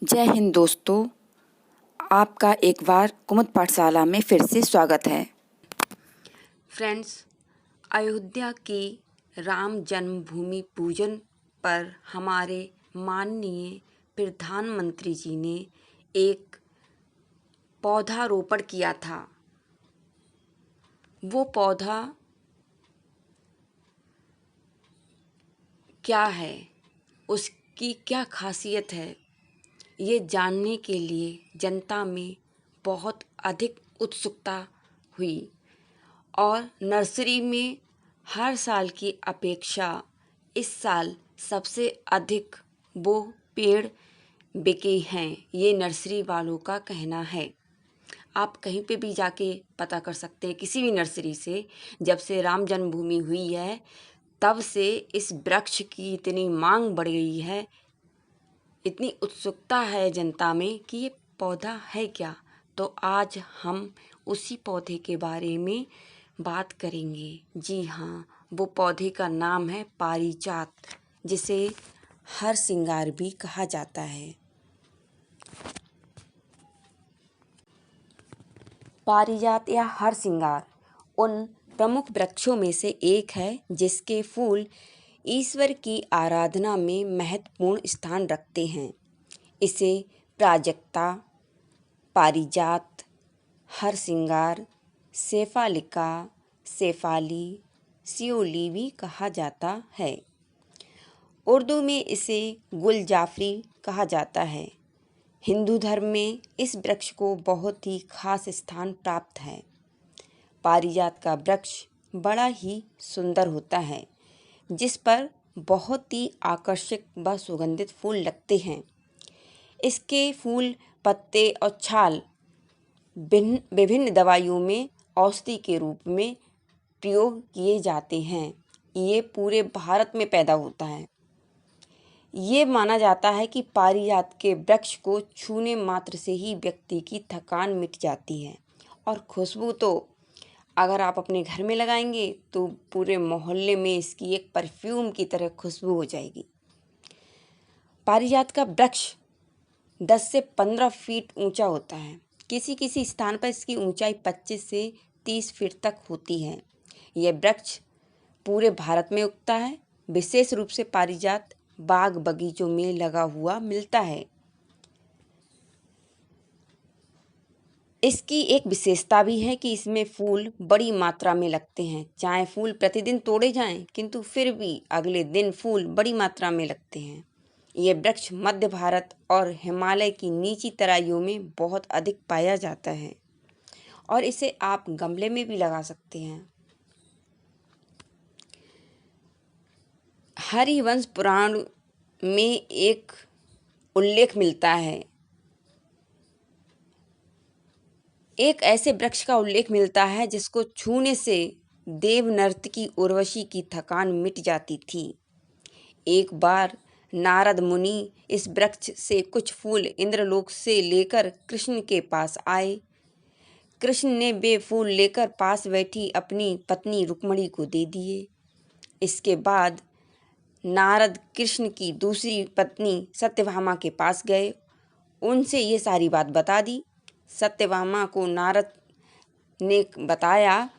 जय हिंद दोस्तों, आपका एक बार कुमुद पाठशाला में फिर से स्वागत है। फ्रेंड्स, अयोध्या की राम जन्मभूमि पूजन पर हमारे माननीय प्रधानमंत्री जी ने एक पौधारोपण किया था। वो पौधा क्या है, उसकी क्या खासियत है, ये जानने के लिए जनता में बहुत अधिक उत्सुकता हुई और नर्सरी में हर साल की अपेक्षा इस साल सबसे अधिक वो पेड़ बिके हैं, ये नर्सरी वालों का कहना है। आप कहीं पे भी जाके पता कर सकते हैं, किसी भी नर्सरी से। जब से राम जन्मभूमि हुई है तब से इस वृक्ष की इतनी मांग बढ़ गई है, इतनी उत्सुकता है जनता में कि ये पौधा है क्या। तो आज हम उसी पौधे के बारे में बात करेंगे। जी हाँ, वो पौधे का नाम है पारिजात, जिसे हरसिंगार भी कहा जाता है। पारिजात या हरसिंगार उन प्रमुख वृक्षों में से एक है जिसके फूल ईश्वर की आराधना में महत्वपूर्ण स्थान रखते हैं। इसे प्राजक्ता, पारिजात, हरसिंगार, शेफालिका, शेफाली, सियोली भी कहा जाता है। उर्दू में इसे गुलजाफरी कहा जाता है। हिंदू धर्म में इस वृक्ष को बहुत ही खास स्थान प्राप्त है। पारिजात का वृक्ष बड़ा ही सुंदर होता है, जिस पर बहुत ही आकर्षक व सुगंधित फूल लगते हैं। इसके फूल, पत्ते और छाल विभिन्न दवाइयों में औषधि के रूप में प्रयोग किए जाते हैं। ये पूरे भारत में पैदा होता है। ये माना जाता है कि पारिजात के वृक्ष को छूने मात्र से ही व्यक्ति की थकान मिट जाती है और खुशबू तो अगर आप अपने घर में लगाएंगे तो पूरे मोहल्ले में इसकी एक परफ्यूम की तरह खुशबू हो जाएगी। पारिजात का वृक्ष 10 से 15 फीट ऊंचा होता है। किसी किसी स्थान पर इसकी ऊंचाई 25 से 30 फीट तक होती है। यह वृक्ष पूरे भारत में उगता है। विशेष रूप से पारिजात बाग बगीचों में लगा हुआ मिलता है। इसकी एक विशेषता भी है कि इसमें फूल बड़ी मात्रा में लगते हैं। चाहे फूल प्रतिदिन तोड़े जाएं, किंतु फिर भी अगले दिन फूल बड़ी मात्रा में लगते हैं। ये वृक्ष मध्य भारत और हिमालय की निचली तराइयों में बहुत अधिक पाया जाता है और इसे आप गमले में भी लगा सकते हैं। हरिवंश पुराण में एक उल्लेख मिलता है, एक ऐसे वृक्ष का उल्लेख मिलता है जिसको छूने से देव नर्तकी उर्वशी की थकान मिट जाती थी। एक बार नारद मुनि इस वृक्ष से कुछ फूल इंद्रलोक से लेकर कृष्ण के पास आए। कृष्ण ने वे फूल लेकर पास बैठी अपनी पत्नी रुक्मणी को दे दिए। इसके बाद नारद कृष्ण की दूसरी पत्नी सत्यभामा के पास गए, उनसे ये सारी बात बता दी। सत्यभामा को नारद ने बताया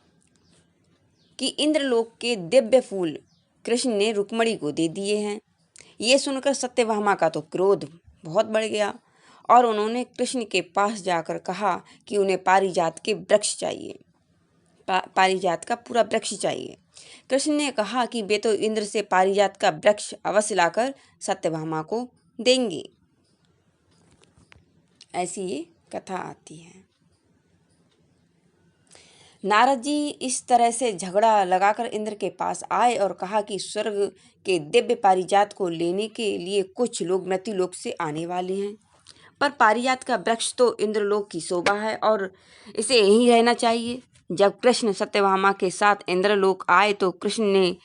कि इंद्रलोक के दिव्य फूल कृष्ण ने रुक्मणी को दे दिए हैं। ये सुनकर सत्यभामा का तो क्रोध बहुत बढ़ गया और उन्होंने कृष्ण के पास जाकर कहा कि उन्हें पारिजात के वृक्ष चाहिए, पारिजात का पूरा वृक्ष चाहिए। कृष्ण ने कहा कि वे तो इंद्र से पारिजात का वृक्ष अवश्य लाकर सत्यभामा को देंगे। ऐसी ये कथा आती है। नारद जी इस तरह से झगड़ा लगाकर इंद्र के पास आए और कहा कि स्वर्ग के दिव्य पारिजात को लेने के लिए कुछ लोग मृत्युलोक से आने वाले हैं, पर पारिजात का वृक्ष तो इंद्रलोक की शोभा है और इसे यहीं रहना चाहिए। जब कृष्ण सत्यभामा के साथ इंद्रलोक आए तो कृष्ण ने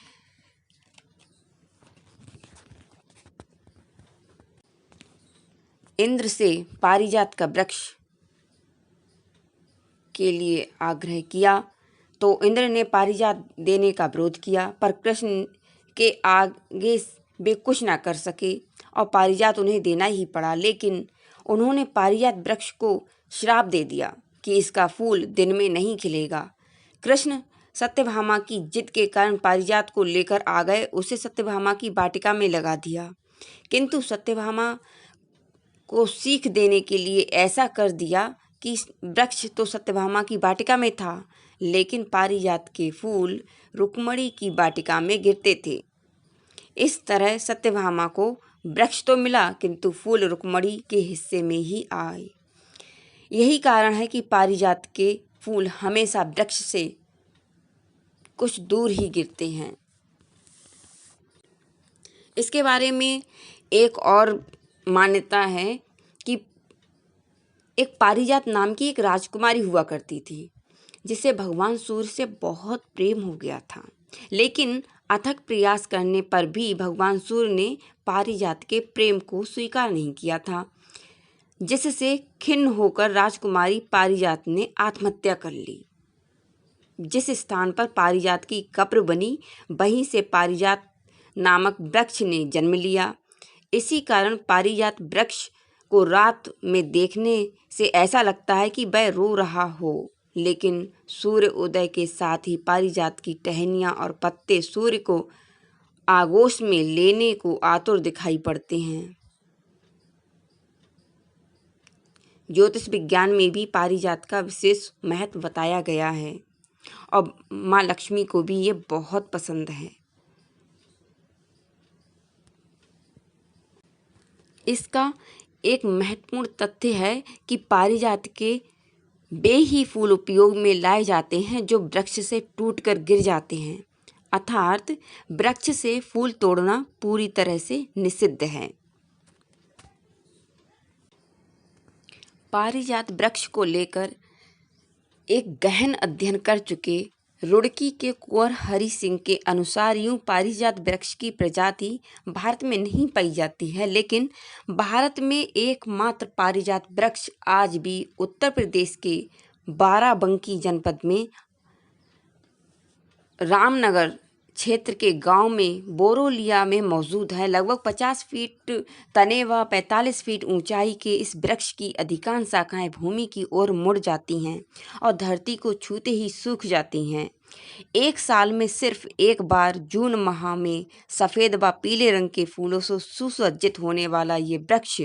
इंद्र से पारिजात का वृक्ष के लिए आग्रह किया तो इंद्र ने पारिजात देने का विरोध किया, पर कृष्ण के आगे वे कुछ ना कर सके और पारिजात उन्हें देना ही पड़ा। लेकिन उन्होंने पारिजात वृक्ष को श्राप दे दिया कि इसका फूल दिन में नहीं खिलेगा। कृष्ण सत्यभामा की जिद के कारण पारिजात को लेकर आ गए, उसे सत्यभामा की वाटिका में लगा दिया। किंतु सत्यभामा को सीख देने के लिए ऐसा कर दिया कि वृक्ष तो सत्यभामा की वाटिका में था, लेकिन पारिजात के फूल रुक्मणी की वाटिका में गिरते थे। इस तरह सत्यभामा को वृक्ष तो मिला, किंतु फूल रुक्मणी के हिस्से में ही आए। यही कारण है कि पारिजात के फूल हमेशा वृक्ष से कुछ दूर ही गिरते हैं। इसके बारे में एक और मान्यता है कि एक पारिजात नाम की एक राजकुमारी हुआ करती थी, जिसे भगवान सूर्य से बहुत प्रेम हो गया था। लेकिन अथक प्रयास करने पर भी भगवान सूर्य ने पारिजात के प्रेम को स्वीकार नहीं किया था, जिससे खिन्न होकर राजकुमारी पारिजात ने आत्महत्या कर ली। जिस स्थान पर पारिजात की कब्र बनी, वहीं से पारिजात नामक वृक्ष ने जन्म लिया। इसी कारण पारिजात वृक्ष को रात में देखने से ऐसा लगता है कि वह रो रहा हो, लेकिन सूर्य उदय के साथ ही पारिजात की टहनियाँ और पत्ते सूर्य को आगोश में लेने को आतुर दिखाई पड़ते हैं। ज्योतिष विज्ञान में भी पारिजात का विशेष महत्व बताया गया है और माँ लक्ष्मी को भी ये बहुत पसंद है। इसका एक महत्वपूर्ण तथ्य है कि पारिजात के वे ही फूल उपयोग में लाए जाते हैं जो वृक्ष से टूटकर गिर जाते हैं, अर्थात वृक्ष से फूल तोड़ना पूरी तरह से निषिद्ध है। पारिजात वृक्ष को लेकर एक गहन अध्ययन कर चुके रुड़की के कुंवर हरि सिंह के अनुसार यूं पारिजात वृक्ष की प्रजाति भारत में नहीं पाई जाती है, लेकिन भारत में एकमात्र पारिजात वृक्ष आज भी उत्तर प्रदेश के बाराबंकी जनपद में रामनगर क्षेत्र के गांव में बोरोलिया में मौजूद है। लगभग 50 फीट तने व 45 फीट ऊंचाई के इस वृक्ष की अधिकांश शाखाएं भूमि की ओर मुड़ जाती हैं और धरती को छूते ही सूख जाती हैं। एक साल में सिर्फ एक बार जून माह में सफ़ेद व पीले रंग के फूलों से सुसज्जित होने वाला ये वृक्ष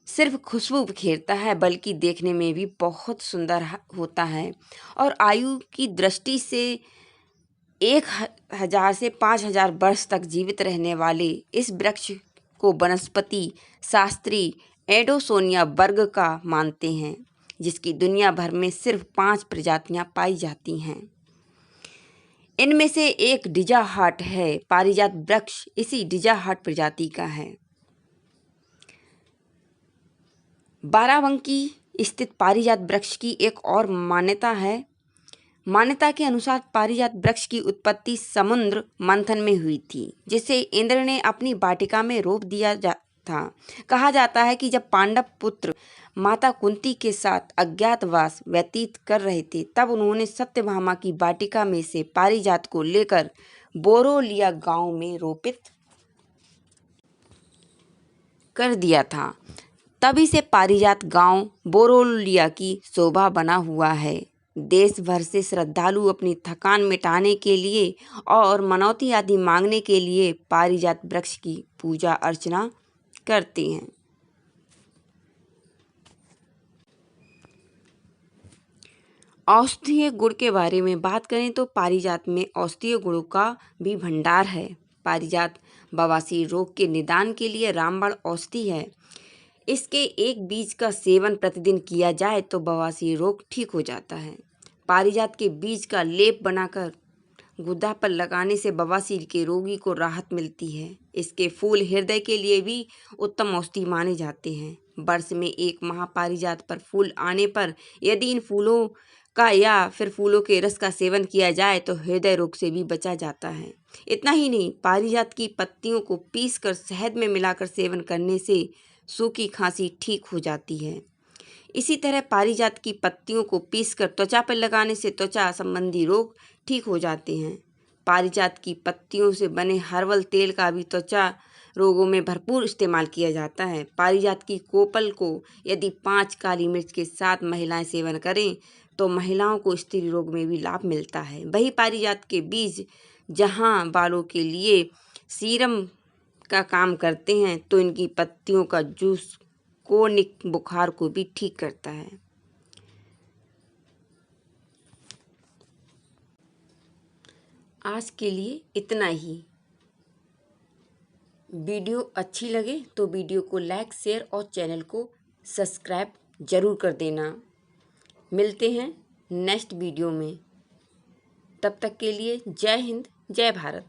सिर्फ खुशबू बिखेरता है, बल्कि देखने में भी बहुत सुंदर होता है और आयु की दृष्टि से 1000 से 5000 वर्ष तक जीवित रहने वाले इस वृक्ष को वनस्पति शास्त्री एडोसोनिया वर्ग का मानते हैं, जिसकी दुनिया भर में सिर्फ 5 प्रजातियां पाई जाती हैं। इनमें से एक डिजाहार्ट है। पारिजात वृक्ष इसी डिजाहार्ट प्रजाति का है। बाराबंकी स्थित पारिजात वृक्ष की एक और मान्यता है। मान्यता के अनुसार पारिजात वृक्ष की उत्पत्ति समुद्र मंथन में हुई थी, जिसे इंद्र ने अपनी वाटिका में रोप दिया था। कहा जाता है कि जब पांडव पुत्र माता कुंती के साथ अज्ञातवास व्यतीत कर रहे थे, तब उन्होंने सत्यभामा की वाटिका में से पारिजात को लेकर बोरोलिया गांव में रोपित कर दिया था। तभी से पारिजात गांव बोरोलिया की शोभा बना हुआ है। देश भर से श्रद्धालु अपनी थकान मिटाने के लिए और मनौती आदि मांगने के लिए पारिजात वृक्ष की पूजा अर्चना करते हैं। औषधीय गुण के बारे में बात करें तो पारिजात में औषधीय गुणों का भी भंडार है। पारिजात बवासीर रोग के निदान के लिए रामबाण औषधि है। इसके एक बीज का सेवन प्रतिदिन किया जाए तो बवासीर रोग ठीक हो जाता है। पारिजात के बीज का लेप बनाकर गुदा पर लगाने से बवासीर के रोगी को राहत मिलती है। इसके फूल हृदय के लिए भी उत्तम औषधि माने जाते हैं। वर्ष में एक माह पारिजात पर फूल आने पर यदि इन फूलों का या फिर फूलों के रस का सेवन किया जाए तो हृदय रोग से भी बचा जाता है। इतना ही नहीं, पारिजात की पत्तियों को पीसकर शहद में मिलाकर सेवन करने से सूखी खांसी ठीक हो जाती है। इसी तरह पारिजात की पत्तियों को पीसकर त्वचा पर लगाने से त्वचा संबंधी रोग ठीक हो जाते हैं। पारिजात की पत्तियों से बने हर्बल तेल का भी त्वचा रोगों में भरपूर इस्तेमाल किया जाता है। पारिजात की कोपल को यदि 5 काली मिर्च के साथ महिलाएं सेवन करें तो महिलाओं को स्त्री रोग में भी लाभ मिलता है। वही पारिजात के बीज जहां बालों के लिए सीरम का काम करते हैं तो इनकी पत्तियों का जूस कोनिक बुखार को भी ठीक करता है। आज के लिए इतना ही। वीडियो अच्छी लगे तो वीडियो को लाइक, शेयर और चैनल को सब्सक्राइब ज़रूर कर देना। मिलते हैं नेक्स्ट वीडियो में। तब तक के लिए जय हिंद, जय भारत।